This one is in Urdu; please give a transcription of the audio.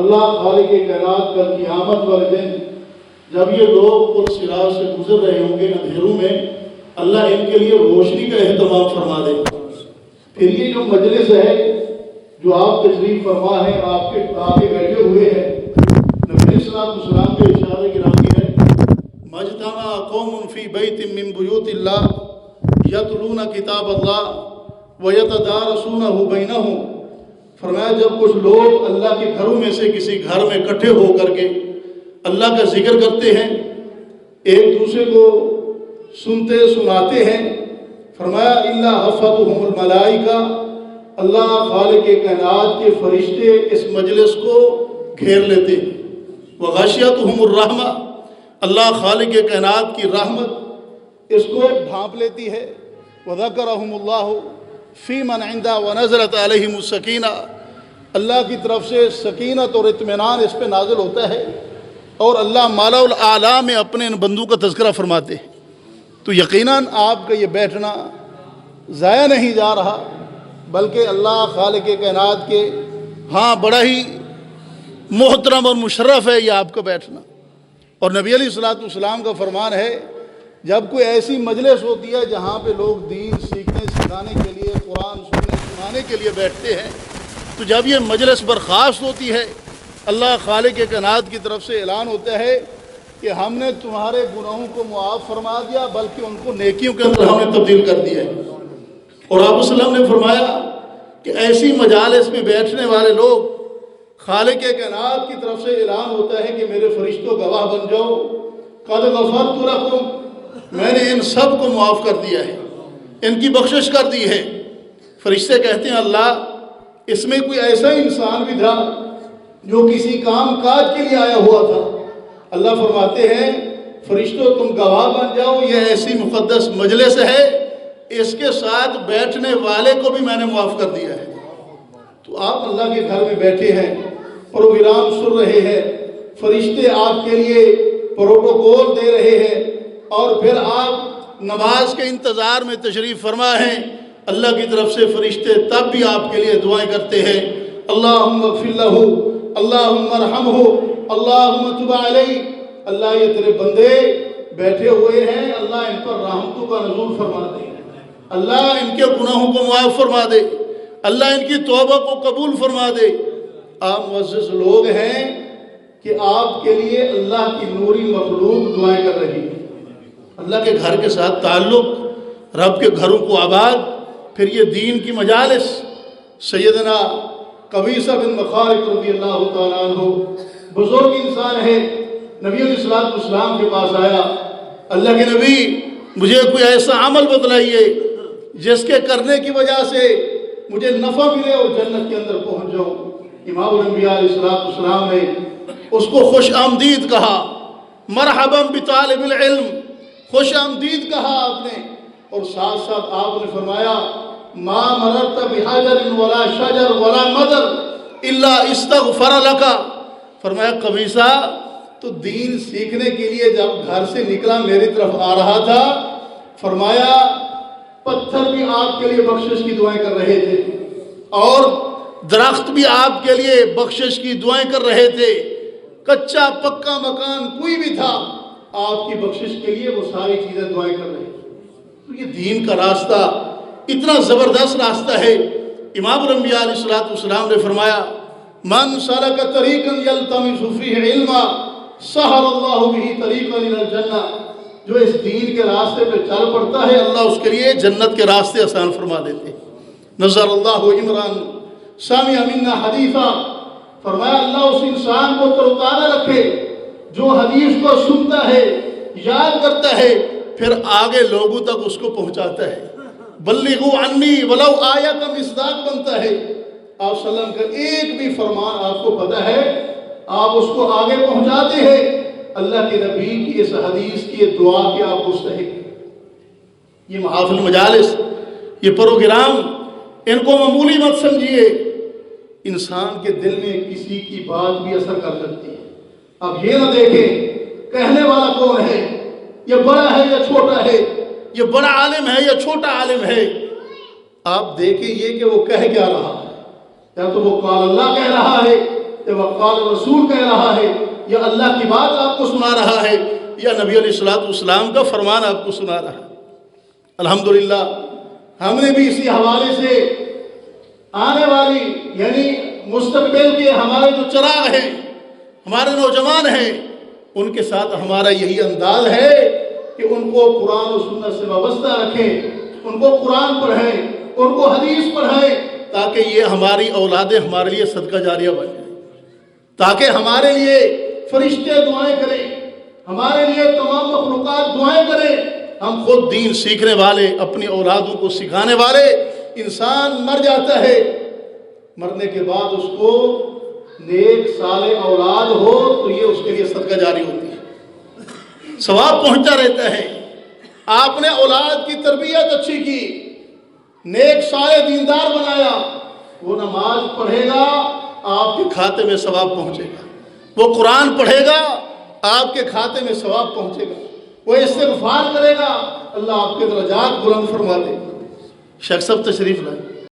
اللہ خالق کائنات کا قیامت والے دن جب یہ لوگ پل صراط سے گزر رہے ہوں گے اندھیروں میں، اللہ ان کے لیے روشنی کا اہتمام فرما دے۔ پھر یہ جو مجلس ہے جو آپ تشریف فرما ہے، آپ کے آگے بیٹھے ہوئے ہیں، نبی علیہ السلام کے ارشاد گرامی ہے، مجتمع قوم فی بیت من بیوت اللہ یتلون کتاب اللہ ویتدارسونہ بینہم۔ فرمایا جب کچھ لوگ اللہ کے گھروں میں سے کسی گھر میں اکٹھے ہو کر کے اللہ کا ذکر کرتے ہیں، ایک دوسرے کو سنتے سناتے ہیں، فرمایا الا حفتہم الملائکہ، اللہ خالق کائنات کے فرشتے اس مجلس کو گھیر لیتے ہیں، وغشیتہم الرحمہ، اللہ خالق کائنات کی رحمت اس کو ڈھانپ لیتی ہے، وذکرہم اللہ فی من عندہ ونزلت علیہم السکینہ، اللہ کی طرف سے سکینت اور اطمینان اس پہ نازل ہوتا ہے، اور اللہ مالا الاعلیٰ میں اپنے ان بندوں کا تذکرہ فرماتے ہیں۔ تو یقیناً آپ کا یہ بیٹھنا ضائع نہیں جا رہا، بلکہ اللہ خالق کائنات کے ہاں بڑا ہی محترم اور مشرف ہے یہ آپ کا بیٹھنا۔ اور نبی علیہ السلام کا فرمان ہے، جب کوئی ایسی مجلس ہوتی ہے جہاں پہ لوگ دین سیکھنے سکھانے کے لیے، قرآن سننے سنانے کے لیے بیٹھتے ہیں، تو جب یہ مجلس برخاست ہوتی ہے، اللہ خالق کائنات کی طرف سے اعلان ہوتا ہے کہ ہم نے تمہارے گناہوں کو معاف فرما دیا، بلکہ ان کو نیکیوں کے اندر ہم نے تبدیل کر دیا ہے۔ اور آپ وسلم نے فرمایا کہ ایسی مجالس میں بیٹھنے والے لوگ، خالق کائنات کی طرف سے اعلان ہوتا ہے کہ میرے فرشتوں گواہ بن جاؤ، قد غفرت لکم، میں نے ان سب کو معاف کر دیا ہے، ان کی بخشش کر دی ہے۔ فرشتے کہتے ہیں اللہ اس میں کوئی ایسا انسان بھی تھا جو کسی کام کاج کے لیے آیا ہوا تھا، اللہ فرماتے ہیں فرشتوں تم گواہ بن جاؤ، یہ ایسی مقدس مجلس ہے، اس کے ساتھ بیٹھنے والے کو بھی میں نے معاف کر دیا ہے۔ تو آپ اللہ کے گھر میں بیٹھے ہیں، پروگرام سن رہے ہیں، فرشتے آپ کے لیے پروٹوکول دے رہے ہیں، اور پھر آپ نماز کے انتظار میں تشریف فرما ہیں، اللہ کی طرف سے فرشتے تب بھی آپ کے لیے دعائیں کرتے ہیں، اللہم اغفر لہ، اللہم ارحمہ، اللہم تب علیہ، اللہ یہ تیرے بندے بیٹھے ہوئے ہیں، اللہ ان پر رحمتوں کا نزول فرما دے، اللہ ان کے گناہوں کو معاف فرما دے، اللہ ان کی توبہ کو قبول فرما دے۔ آپ معزز لوگ ہیں کہ آپ کے لیے اللہ کی نوری مخلوق دعائیں کر رہی ہے، اللہ کے گھر کے ساتھ تعلق، رب کے گھروں کو آباد، پھر یہ دین کی مجالس۔ سیدنا قبیصہ بن مخارق رضی اللہ تعالیٰ عنہ بزرگ انسان ہے، نبی علیہ السلام کے پاس آیا، اللہ کے نبی مجھے کوئی ایسا عمل بتلائیے جس کے کرنے کی وجہ سے مجھے نفع ملے اور جنت کے اندر پہنچ جاؤں۔ امام الانبیاء علیہ السلام نے اس کو خوش آمدید کہا، مرحبا بطالب العلم، خوش آمدید کہا آپ نے، اور ساتھ ساتھ آپ نے فرمایا ما مررت بحجر ولا شجر ولا مدر الا استغفر لک، فرمایا قبیصہ تو دین سیکھنے کے لیے جب گھر سے نکلا میری طرف آ رہا تھا، فرمایا پتھر بھی آپ کے لیے بخشش کی دعائیں کر رہے تھے، اور درخت بھی آپ کے لیے بخشش کی دعائیں کر رہے تھے، کچا پکا مکان کوئی بھی تھا، آپ کی بخشش کے لیے وہ ساری چیزیں دعائیں کر رہے تھے۔ تو یہ دین کا راستہ اتنا زبردست راستہ ہے۔ امام الانبیاء علیہ السلام نے فرمایا من سلک طریقا یلتمس فیہ علما سہل اللہ بہ طریقا الی الجنہ، جو اس دین کے راستے پہ چل پڑتا ہے اللہ اس کے لیے جنت کے راستے آسان فرما دیتے۔ نظر اللہ عمران سمع منا حدیثا، فرمایا اللہ اس انسان کو تر و تازہ رکھے جو حدیث کو سنتا ہے، یاد کرتا ہے، پھر آگے لوگوں تک اس کو پہنچاتا ہے۔ بلغوا عنی ولو آیہ کا مصداق بنتا ہے، آپ صلی اللہ علیہ وسلم کا ایک بھی فرمان آپ کو پتہ ہے، آپ اس کو آگے پہنچاتے ہیں، اللہ کے نبی کی اس حدیث کی دعا کے آپ مستحق۔ یہ محافل مجالس، یہ پروگرام، ان کو معمولی مت سمجھیے، انسان کے دل میں کسی کی بات بھی اثر کر سکتی ہے۔ اب یہ نہ دیکھیں کہنے والا کون ہے، یہ بڑا ہے یا چھوٹا ہے، یہ بڑا عالم ہے یا چھوٹا عالم ہے، آپ دیکھیں یہ کہ وہ کہہ کیا رہا ہے، یا تو وہ قال اللہ کہہ رہا ہے یا وقال رسول کہہ رہا ہے، یا اللہ کی بات آپ کو سنا رہا ہے، یا نبی علیہ السلام کا فرمان آپ کو سنا رہا ہے۔ الحمدللہ ہم نے بھی اسی حوالے سے آنے والی یعنی مستقبل کے ہمارے جو چراغ ہیں، ہمارے نوجوان ہیں، ان کے ساتھ ہمارا یہی انداز ہے کہ ان کو قرآن و سنت سے وابستہ رکھیں، ان کو قرآن پڑھیں، ان کو حدیث پڑھائیں، تاکہ یہ ہماری اولادیں ہمارے لیے صدقہ جاریہ بن جائیں، تاکہ ہمارے لیے فرشتے دعائیں کریں، ہمارے لیے تمام مخلوقات دعائیں کریں، ہم خود دین سیکھنے والے، اپنی اولادوں کو سکھانے والے۔ انسان مر جاتا ہے، مرنے کے بعد اس کو نیک صالح اولاد ہو تو یہ اس کے لیے صدقہ جاری ہوتی ہے، ثواب پہنچتا رہتا ہے۔ آپ نے اولاد کی تربیت اچھی کی، نیک صالح دیندار بنایا، وہ نماز پڑھے گا آپ کے کھاتے میں ثواب پہنچے گا، وہ قرآن پڑھے گا آپ کے کھاتے میں ثواب پہنچے گا، وہ استغفار کرے گا اللہ آپ کے درجات بلند فرما دے گا۔ شیخ صاحب تشریف لائیں۔